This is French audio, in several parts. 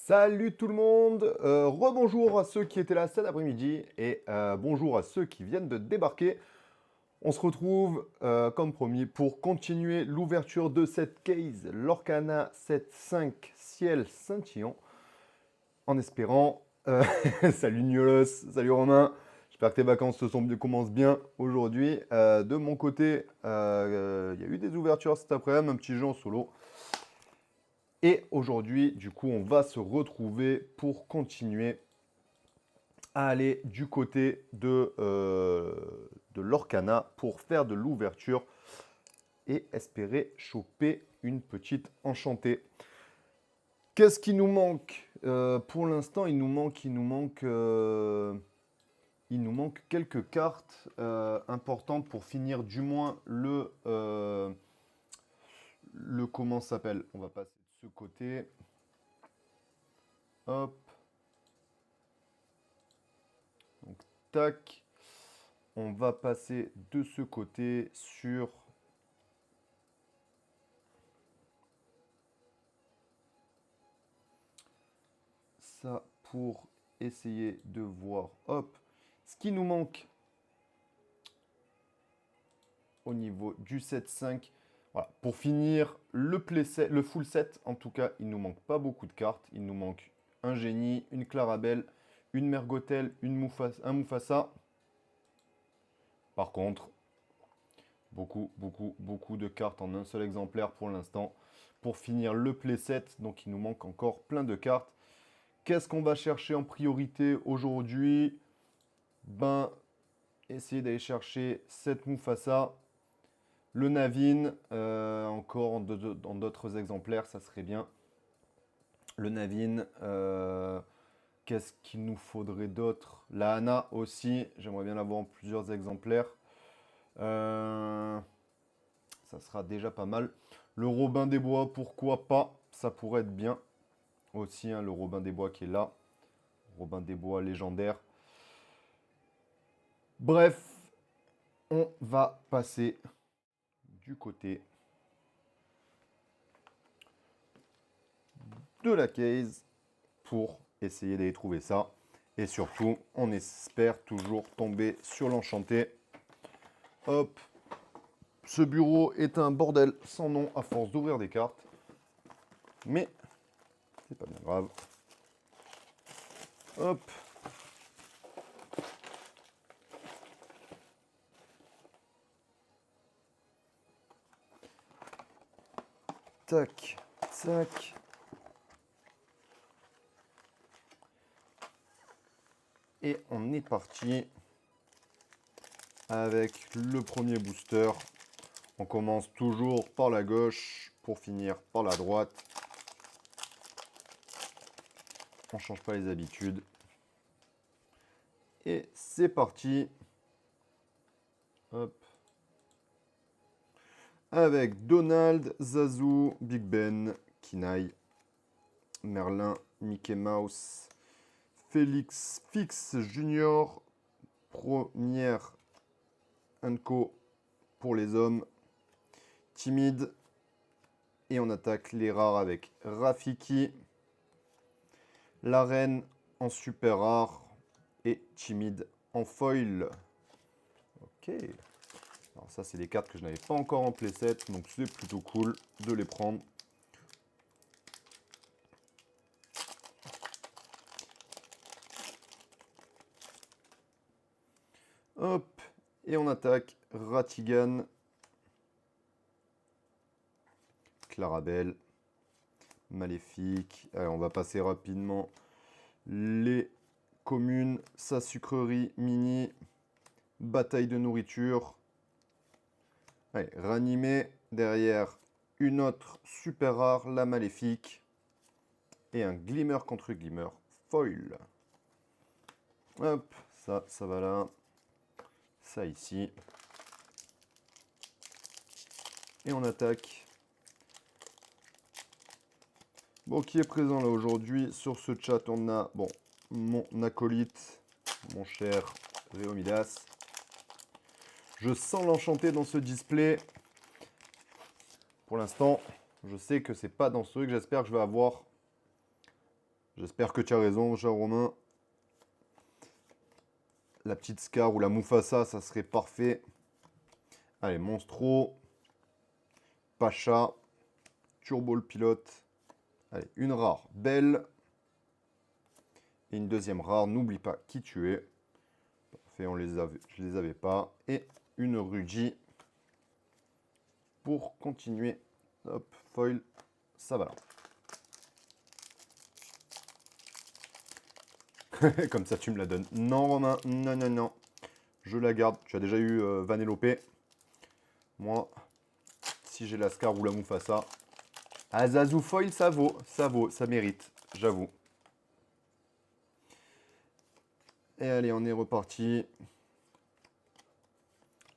Salut tout le monde, rebonjour à ceux qui étaient là cet après-midi et bonjour à ceux qui viennent de débarquer. On se retrouve comme promis pour continuer l'ouverture de cette case Lorcana 7.5 ciel scintillant en espérant... salut Niolos, salut Romain, j'espère que tes vacances commencent bien aujourd'hui. De mon côté, il y a eu des ouvertures cet après-midi, un petit jeu en solo. Et aujourd'hui, du coup, on va se retrouver pour continuer à aller du côté de l'Orcana pour faire de l'ouverture et espérer choper une petite enchantée. Qu'est-ce qui nous manque? Pour l'instant, il nous manque quelques cartes importantes pour finir du moins le comment ça s'appelle. On va passer de ce côté. Hop. Donc, tac. On va passer de ce côté sur ça pour essayer de voir. Hop. Ce qui nous manque au niveau du 7-5. Voilà. Pour finir le full set, en tout cas, il nous manque pas beaucoup de cartes. Il nous manque un génie, une Clarabelle, une Mergotel, un Mufasa. Par contre, beaucoup de cartes en un seul exemplaire pour l'instant. Pour finir le playset, donc il nous manque encore plein de cartes. Qu'est-ce qu'on va chercher en priorité aujourd'hui? Ben, essayer d'aller chercher cette Mufasa, le Navin, encore dans d'autres exemplaires, ça serait bien. Le Navin, qu'est-ce qu'il nous faudrait d'autre? La Hana aussi, j'aimerais bien l'avoir en plusieurs exemplaires. Ça sera déjà pas mal. Le Robin des Bois, pourquoi pas? Ça pourrait être bien aussi, hein, le Robin des Bois qui est là. Robin des Bois légendaire. Bref, on va passer du côté de la case pour essayer d'aller trouver ça. Et surtout, on espère toujours tomber sur l'enchanté. Hop. Ce bureau est un bordel sans nom à force d'ouvrir des cartes. Mais c'est pas bien grave. Hop. Tac, tac. Et on est parti avec le premier booster. On commence toujours par la gauche pour finir par la droite. On ne change pas les habitudes. Et c'est parti. Hop. Avec Donald, Zazu, Big Ben, Kinaï, Merlin, Mickey Mouse, Félix Fix Junior, première Co pour les hommes, Timide, et on attaque les rares avec Rafiki, la reine en super rare et Timide en foil. Ok. Alors ça, c'est des cartes que je n'avais pas encore en playset, donc c'est plutôt cool de les prendre. Hop, et on attaque Ratigan, Clarabelle, Maléfique. Allez, on va passer rapidement les communes, sa sucrerie mini, bataille de nourriture. Allez, ranimé, derrière une autre super rare, la Maléfique, et un Glimmer contre Glimmer, foil. Hop, ça va là, ça ici. Et on attaque. Bon, qui est présent là aujourd'hui? Sur ce chat, on a, bon, mon acolyte, mon cher Réomidas. Je sens l'enchanté dans ce display. Pour l'instant, je sais que c'est pas dans ce que j'espère que je vais avoir J'espère que tu as raison, Jean-Romain. La petite Scar ou la Mufasa, ça serait parfait. Allez, Monstro. Pacha. Turbo le pilote. Allez, une rare, Belle. Et une deuxième rare, n'oublie pas qui tu es. Parfait, je les avais pas. Et une Rudy. Pour continuer. Hop, foil, ça va là. Comme ça, tu me la donnes. Non, Romain, non, non, non. Je la garde. Tu as déjà eu Vanellope. Moi, si j'ai la Scar ou la Mufasa. Azazu foil, ça vaut, ça mérite, j'avoue. Et allez, on est reparti.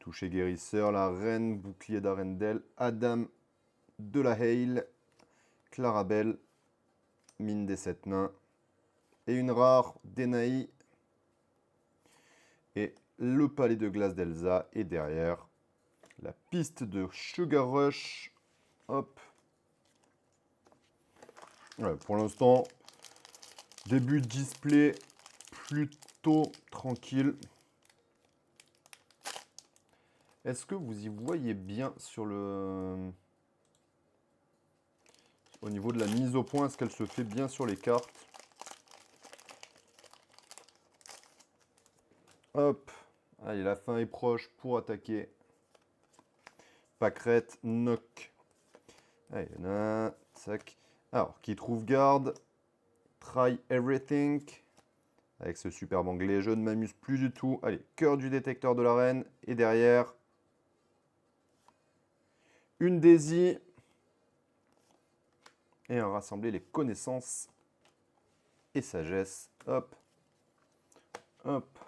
Toucher guérisseur, la reine, bouclier d'Arendelle, Adam de la Hale, Clarabelle, mine des 7 nains. Et une rare, Denaï. Et le palais de glace d'Elsa. Et derrière, la piste de Sugar Rush. Hop. Ouais, pour l'instant, début de display plutôt tranquille. Est-ce que vous y voyez bien sur le... Au niveau de la mise au point, est-ce qu'elle se fait bien sur les cartes? Hop. Allez, la fin est proche pour attaquer. Pâquerette, knock. Allez, il y en a un. Tac. Alors, qui trouve garde. Try everything. Avec ce superbe anglais, je ne m'amuse plus du tout. Allez, cœur du détecteur de la reine. Et derrière, une Daisy. Et on rassembler les connaissances et sagesse. Hop. Hop.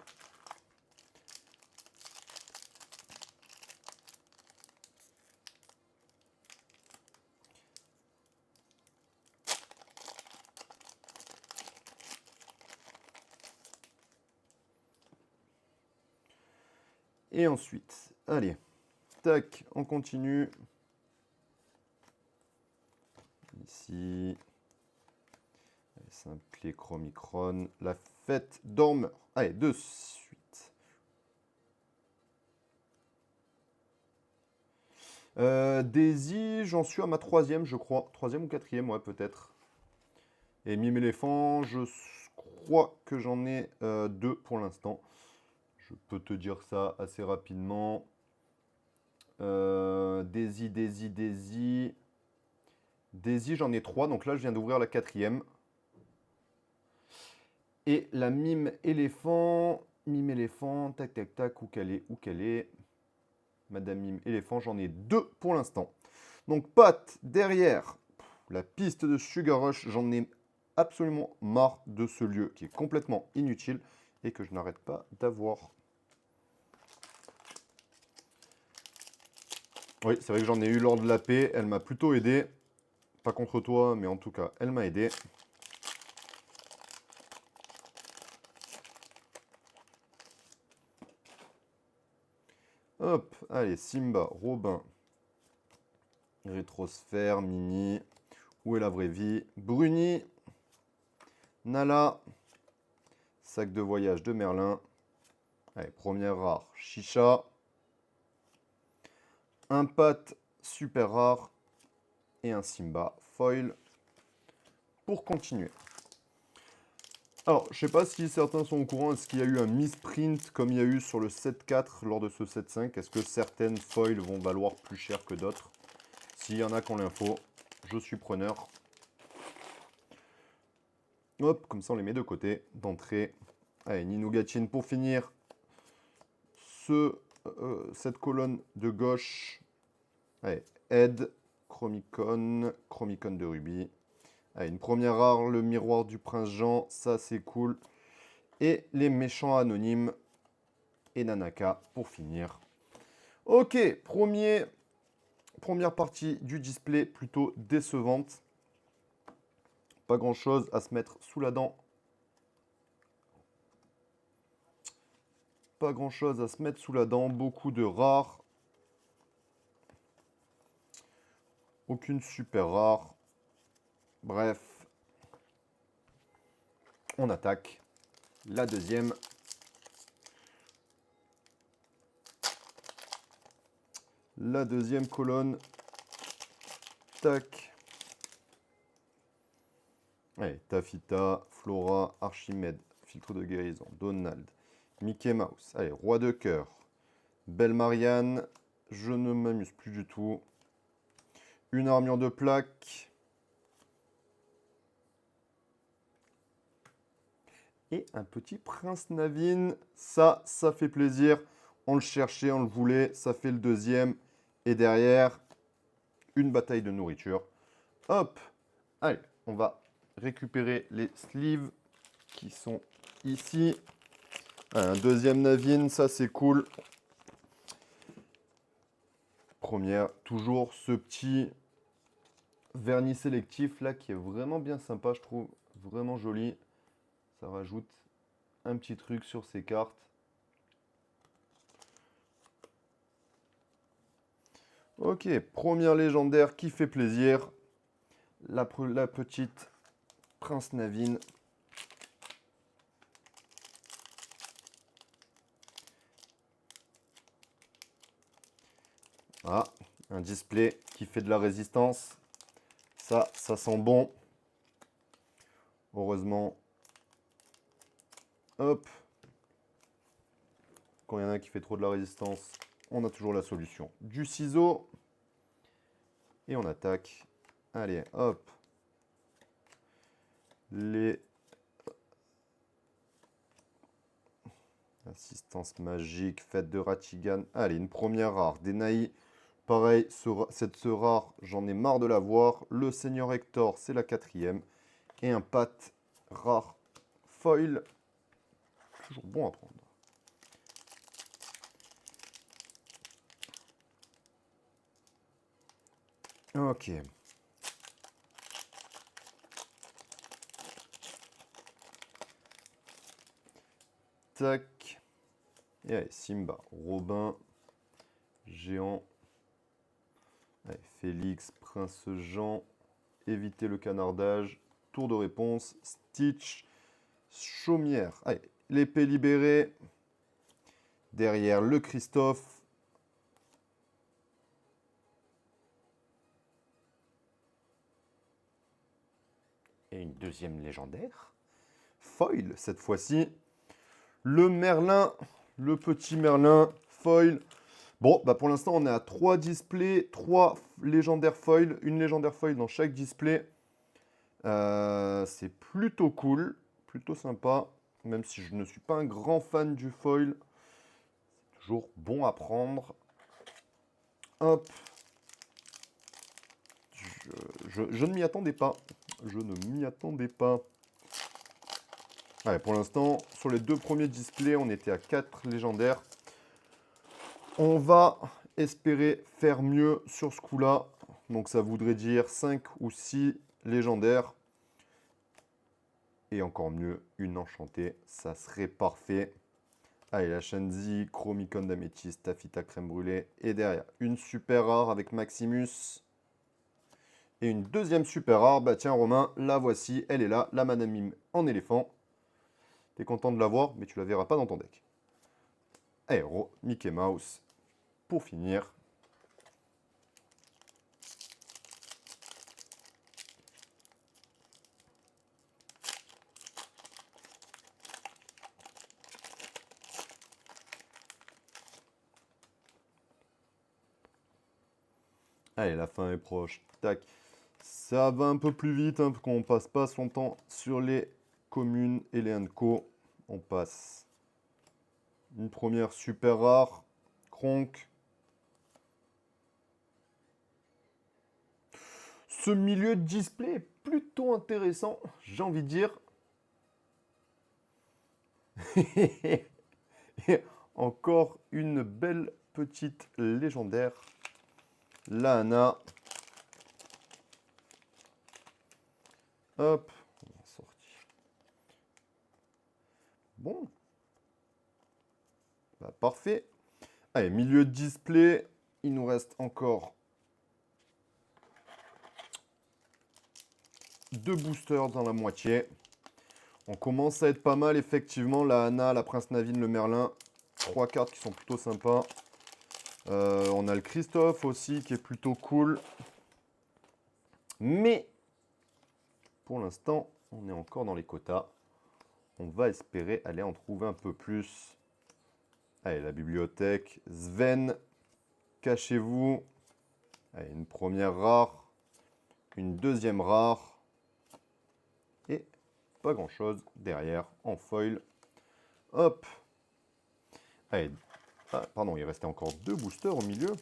Et ensuite, allez, tac, on continue. Ici, simple chromicron, la fête dormeur. Allez, de suite. Daisy, j'en suis à ma troisième, je crois. Troisième ou quatrième, ouais, peut-être. Et Mime éléphant, je crois que j'en ai deux pour l'instant. Je peux te dire ça assez rapidement. Daisy, Daisy, Daisy. Daisy, j'en ai trois, donc là, je viens d'ouvrir la quatrième. Et la mime éléphant, tac, tac, tac, où qu'elle est, où qu'elle est. Madame mime éléphant, j'en ai deux pour l'instant. Donc, Pat, derrière, la piste de Sugar Rush, j'en ai absolument marre de ce lieu qui est complètement inutile et que je n'arrête pas d'avoir. Oui, c'est vrai que j'en ai eu lors de la paix, elle m'a plutôt aidé. Pas contre toi, mais en tout cas, elle m'a aidé. Hop, allez, Simba, Robin, Rétrosphère, Mini, où est la vraie vie? Bruni, Nala, sac de voyage de Merlin. Allez, première rare, Chicha. Un Pat super rare et un Simba foil pour continuer. Alors, je sais pas si certains sont au courant, est-ce qu'il y a eu un misprint comme il y a eu sur le 7-4 lors de ce 7-5? Est-ce que certaines foils vont valoir plus cher que d'autres? S'il y en a qui ont l'info, je suis preneur. Hop, comme ça on les met de côté, d'entrée. Allez, Ninougatine pour finir cette colonne de gauche. Allez, Ed, Chromicon, Chromicon de Ruby. Allez, une première rare, le miroir du prince Jean, ça c'est cool. Et les méchants anonymes et Nanaka pour finir. Ok, première partie du display plutôt décevante. Pas grand chose à se mettre sous la dent. Pas grand chose à se mettre sous la dent. Beaucoup de rares. Aucune super rare. Bref. On attaque la deuxième. La deuxième colonne. Tac. Allez, Tafita, Flora, Archimède, filtre de guérison, Donald, Mickey Mouse. Allez, roi de cœur, Belle Marianne, je ne m'amuse plus du tout. Une armure de plaque. Et un petit prince Navine. Ça fait plaisir. On le cherchait, on le voulait. Ça fait le deuxième. Et derrière, une bataille de nourriture. Hop. Allez, on va récupérer les sleeves qui sont ici. Un deuxième Navine, ça c'est cool. Première, toujours ce petit vernis sélectif là qui est vraiment bien sympa, je trouve. Vraiment joli. Ça rajoute un petit truc sur ces cartes. Ok, première légendaire qui fait plaisir. La petite Prince Navine. Ah, un display qui fait de la résistance. Ça sent bon. Heureusement. Hop. Quand il y en a qui fait trop de la résistance, on a toujours la solution. Du ciseau. Et on attaque. Allez, hop. Les assistance magique, fête de Ratigan. Allez, une première rare. Denaï. Pareil, cette rare, j'en ai marre de la voir. Le Seigneur Hector, c'est la quatrième. Et un Pat rare foil. Toujours bon à prendre. Ok. Tac. Et allez, Simba, Robin, Géant. Allez, Félix, Prince Jean, éviter le canardage, tour de réponse, Stitch, Chaumière. Allez, l'épée libérée. Derrière le Christophe. Et une deuxième légendaire. Foil cette fois-ci. Le Merlin, le petit Merlin, foil. Bon, bah pour l'instant, on est à 3 displays, 3 légendaires foil, une légendaire foil dans chaque display. C'est plutôt cool, plutôt sympa, même si je ne suis pas un grand fan du foil. C'est toujours bon à prendre. Hop. Je ne m'y attendais pas. Je ne m'y attendais pas. Allez, pour l'instant, sur les deux premiers displays, on était à 4 légendaires. On va espérer faire mieux sur ce coup-là. Donc ça voudrait dire 5 ou 6 légendaires. Et encore mieux, une enchantée. Ça serait parfait. Allez, la Shenzi, Chromicon d'Améthyste, Tafita crème brûlée. Et derrière, une super rare avec Maximus. Et une deuxième super rare. Bah tiens Romain, la voici. Elle est là, la Manamime en éléphant. T'es content de la voir, mais tu la verras pas dans ton deck. Aéro, Mickey Mouse. Pour finir. Allez, la fin est proche. Tac. Ça va un peu plus vite, hein, parce qu'on passe pas son temps sur les communes et les co. On passe une première super rare. Kronk. Ce milieu de display est plutôt intéressant, j'ai envie de dire. Et encore une belle petite légendaire. Lana. Hop, on va sortir. Bon. Bah, parfait. Allez, milieu de display. Il nous reste encore 2 boosters dans la moitié. On commence à être pas mal, effectivement. La Anna, la Prince Navine, le Merlin. 3 cartes qui sont plutôt sympas. On a le Christophe aussi qui est plutôt cool. Mais pour l'instant, on est encore dans les quotas. On va espérer aller en trouver un peu plus. Allez, la bibliothèque. Sven, cachez-vous. Allez, une première rare. Une deuxième rare. Et pas grand-chose derrière en foil. Hop. Allez. Ah, pardon, il restait encore 2 boosters au milieu.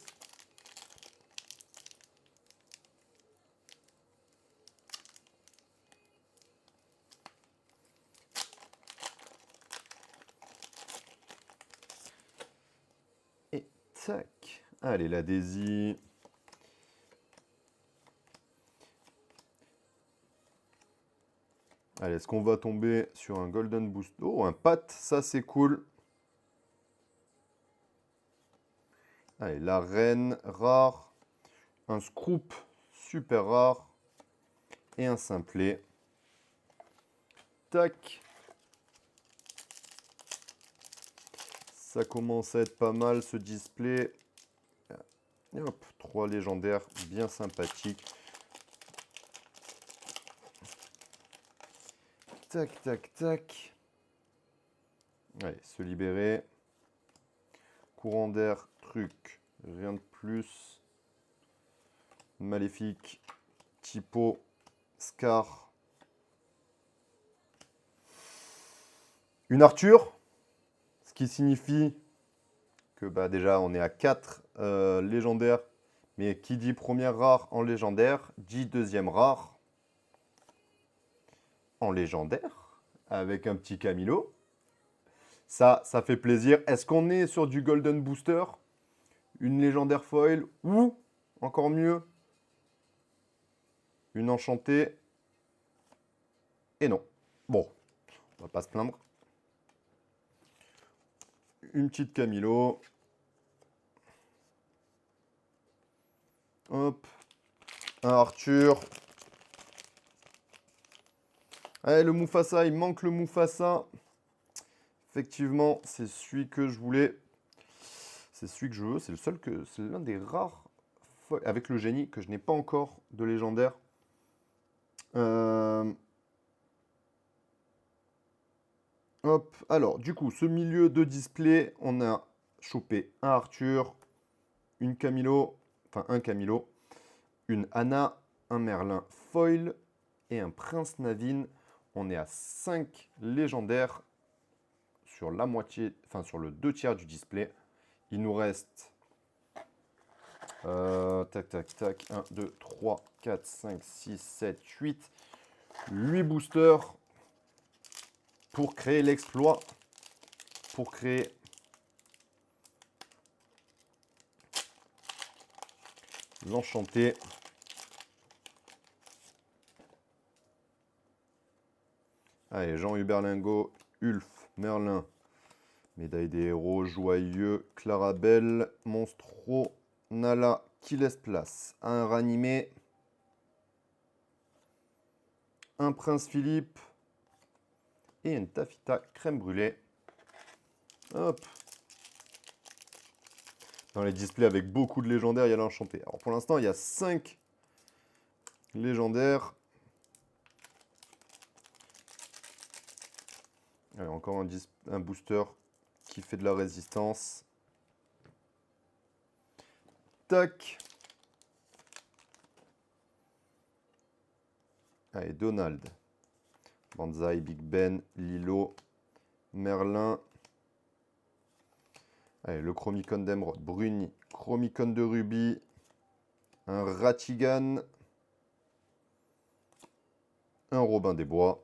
Et tac. Allez, la Daisy. Allez, est-ce qu'on va tomber sur un Golden Boost? Oh, un Pat, ça c'est cool. Allez, la Reine, rare. Un Scroop, super rare. Et un Simplet. Tac. Ça commence à être pas mal ce display. Et hop, 3 légendaires bien sympathiques. Tac, tac, tac. Allez, se libérer. Courant d'air, truc, rien de plus. Maléfique, typo, Scar. Une Arthur, ce qui signifie que bah, déjà on est à 4 légendaires. Mais qui dit première rare en légendaire, dit deuxième rare en légendaire, avec un petit Camilo. Ça fait plaisir. Est-ce qu'on est sur du Golden Booster, une légendaire foil, ou, encore mieux, une enchantée? Et non. Bon, on va pas se plaindre. Une petite Camilo. Hop. Un Arthur. Allez, le Mufasa, il manque le Mufasa. Effectivement, c'est celui que je voulais. C'est celui que je veux. C'est le seul que. C'est l'un des rares avec le génie que je n'ai pas encore de légendaire. Hop. Alors, du coup, ce milieu de display, on a chopé un Arthur, une Camilo, enfin un Camilo, une Anna, un Merlin foil et un Prince Navine. On est à 5 légendaires sur la moitié, enfin sur le 2 tiers du display. Il nous reste tac, tac, tac, 1, 2, 3, 4, 5, 6, 7, 8, 8 boosters pour créer l'exploit, pour créer l'enchanté. Allez, Jean-Hubert Lingot, Ulf, Merlin, Médaille des héros, Joyeux, Clarabelle, Monstro, Nala, qui laisse place à un ranimé, un Prince Philippe et une Tafita crème brûlée. Hop. Dans les displays avec beaucoup de légendaires, il y a l'enchanté. Alors pour l'instant, il y a 5 légendaires. Allez, encore un booster qui fait de la résistance. Tac. Allez, Donald. Banzai, Big Ben, Lilo, Merlin. Allez, le Chromicon d'Emeraude, Bruni, Chromicon de Rubis, un Ratigan, un Robin des Bois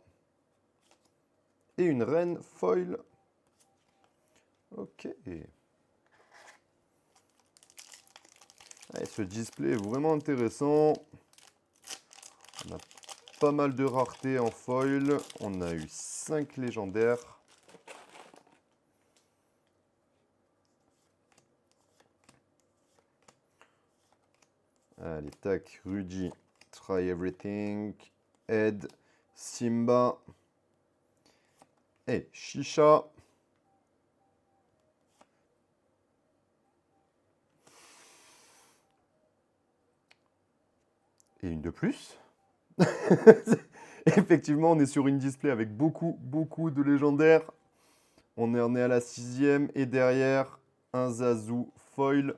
et une Reine foil. Ok. Allez, ce display est vraiment intéressant. On a pas mal de raretés en foil. On a eu 5 légendaires. Allez, tac, Rudy, Try Everything, Ed, Simba, Et Chicha. Et une de plus. Effectivement, on est sur une display avec beaucoup de légendaires. On en est à la 6e et derrière, un Zazu foil.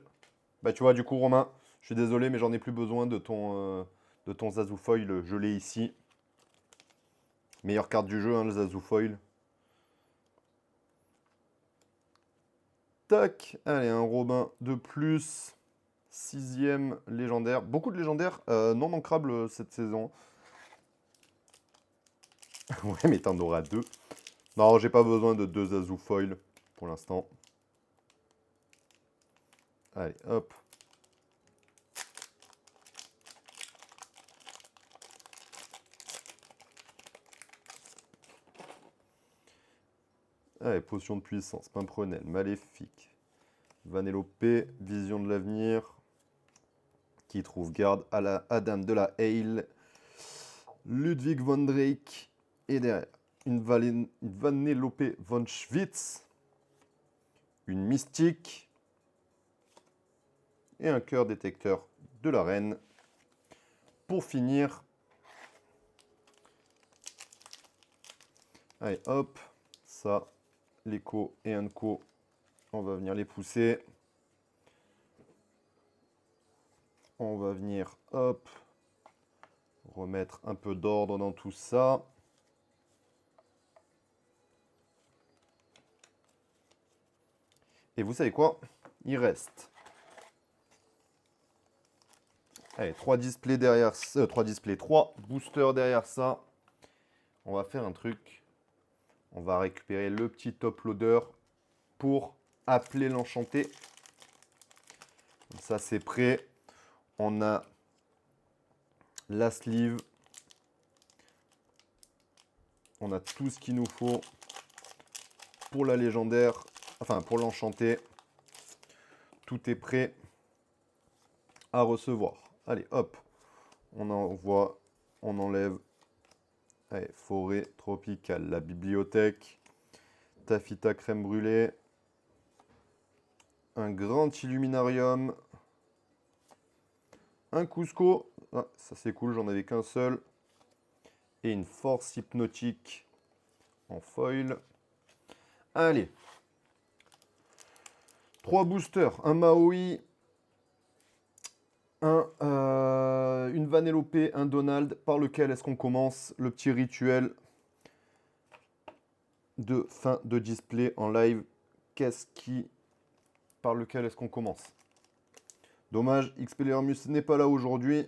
Bah tu vois, du coup, Romain, je suis désolé, mais j'en ai plus besoin de ton Zazu foil. Je l'ai ici. Meilleure carte du jeu, hein, le Zazu foil. Tac, allez, un Robin de plus. 6e légendaire. Beaucoup de légendaires non ancrables cette saison. Ouais, mais t'en auras 2. Non, j'ai pas besoin de 2 Zazu foil pour l'instant. Allez, hop. Allez, potion de puissance, Pimprenel, maléfique. Vanellope, vision de l'avenir. Qui trouve garde à la Adam de la Hale. Ludwig von Drake. Et derrière, une Vanellope von Schwitz. Une mystique. Et un cœur détecteur de la reine. Pour finir. Allez, hop. Ça, l'écho et un co. On va venir les pousser. On va venir, hop, remettre un peu d'ordre dans tout ça. Et vous savez quoi? Il reste. Allez, 3 displays derrière ça, 3 boosters derrière ça. On va faire un truc. On va récupérer le petit top loader pour appeler l'enchanté. Comme ça, c'est prêt. On a la sleeve. On a tout ce qu'il nous faut pour la légendaire, enfin pour l'enchanté. Tout est prêt à recevoir. Allez, hop, on envoie, on enlève. Allez, forêt tropicale, la bibliothèque, taffeta crème brûlée, un grand illuminarium, un Cusco, ah, ça c'est cool, j'en avais qu'un seul, et une force hypnotique en foil. Allez, 3 boosters, un Maui, une Vanellope, un Donald. Par lequel est-ce qu'on commence le petit rituel de fin de display en live? Par lequel est-ce qu'on commence? Dommage, Expelliarmus n'est pas là aujourd'hui.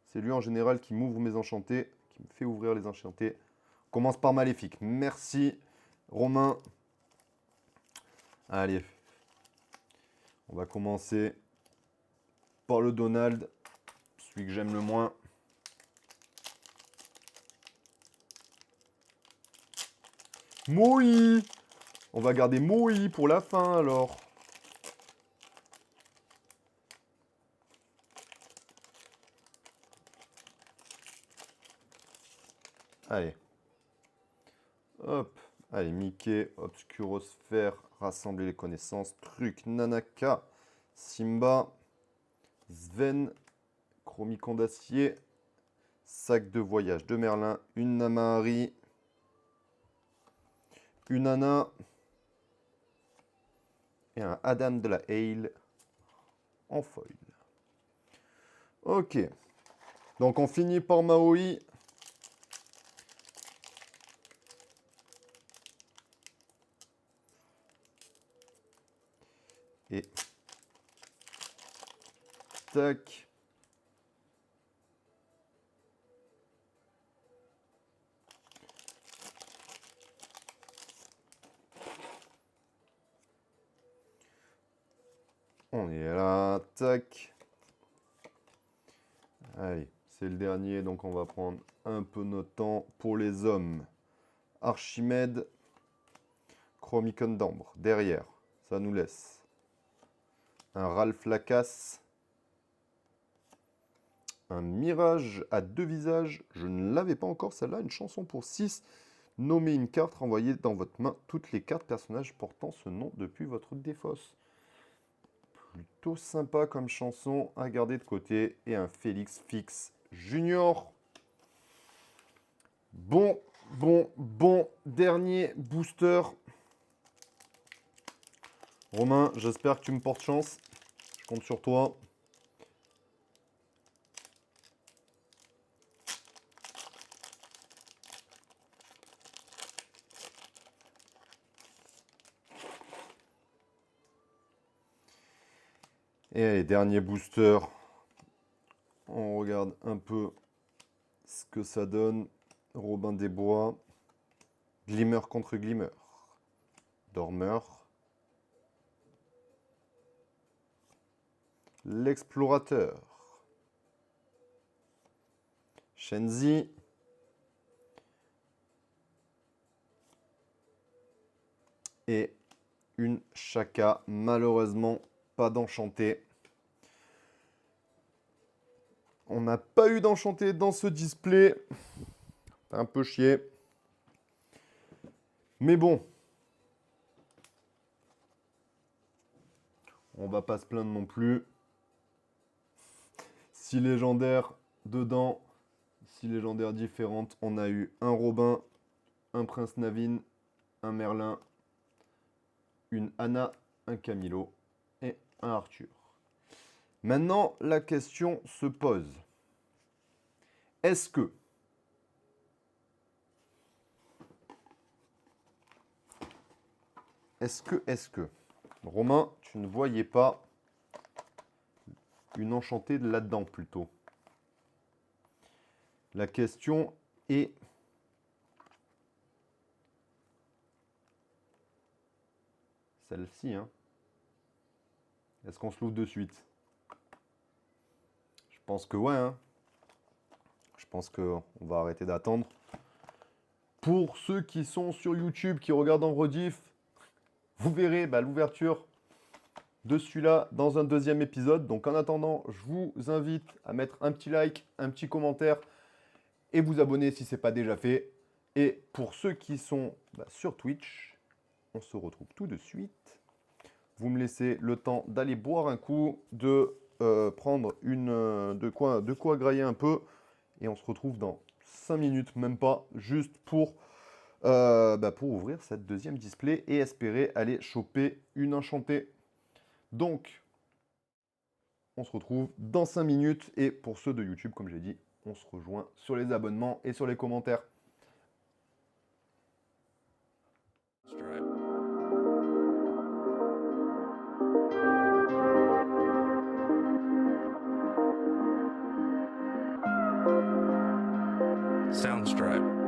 C'est lui en général qui m'ouvre mes enchantés, qui me fait ouvrir les enchantés. On commence par Maléfique. Merci Romain. Allez, on va commencer par le Donald, celui que j'aime le moins. Moï! On va garder Moï pour la fin alors. Allez. Hop. Allez, Mickey, Obscurosphère, rassembler les connaissances, Truc, Nanaka, Simba, Sven, Chromicon d'acier, sac de voyage de Merlin, une Namahari, une Anna et un Adam de la Hale en foil. Ok. Donc on finit par Maui. Et tac. On est là, tac. Allez, c'est le dernier, donc on va prendre un peu notre temps pour les hommes. Archimède, Chromicon d'ambre, derrière, ça nous laisse un Ralph Lacasse, un Mirage à 2 visages, je ne l'avais pas encore celle-là, une chanson pour 6, Nommez une carte, renvoyez dans votre main toutes les cartes personnages portant ce nom depuis votre défausse. Plutôt sympa comme chanson à garder de côté. Et un Félix Fix Junior. Bon. Dernier booster. Romain, j'espère que tu me portes chance. Je compte sur toi. Et allez, dernier booster. On regarde un peu ce que ça donne. Robin des Bois. Glimmer contre Glimmer. Dormeur. L'explorateur. Shenzi. Et une Chaka. Malheureusement, pas d'enchanté. On n'a pas eu d'enchanté dans ce display. C'est un peu chier. Mais bon. On va pas se plaindre non plus. 6 légendaires dedans. 6 légendaires différentes. On a eu un Robin, un Prince Navin, un Merlin, une Anna, un Camilo et un Arthur. Maintenant, la question se pose. Est-ce que Romain, tu ne voyais pas une enchantée là-dedans plutôt? La question est... celle-ci, hein. Est-ce qu'on se l'ouvre de suite? Je pense que ouais, hein. Je pense qu'on va arrêter d'attendre. Pour ceux qui sont sur YouTube, qui regardent en rediff, vous verrez l'ouverture de celui-là dans un deuxième épisode. Donc en attendant, je vous invite à mettre un petit like, un petit commentaire et vous abonner si ce n'est pas déjà fait. Et pour ceux qui sont sur Twitch, on se retrouve tout de suite. Vous me laissez le temps d'aller boire un coup, de prendre de quoi grailler un peu. Et on se retrouve dans 5 minutes, même pas, juste pour ouvrir cette deuxième display et espérer aller choper une enchantée. Donc, on se retrouve dans 5 minutes. Et pour ceux de YouTube, comme j'ai dit, on se rejoint sur les abonnements et sur les commentaires. Soundstripe.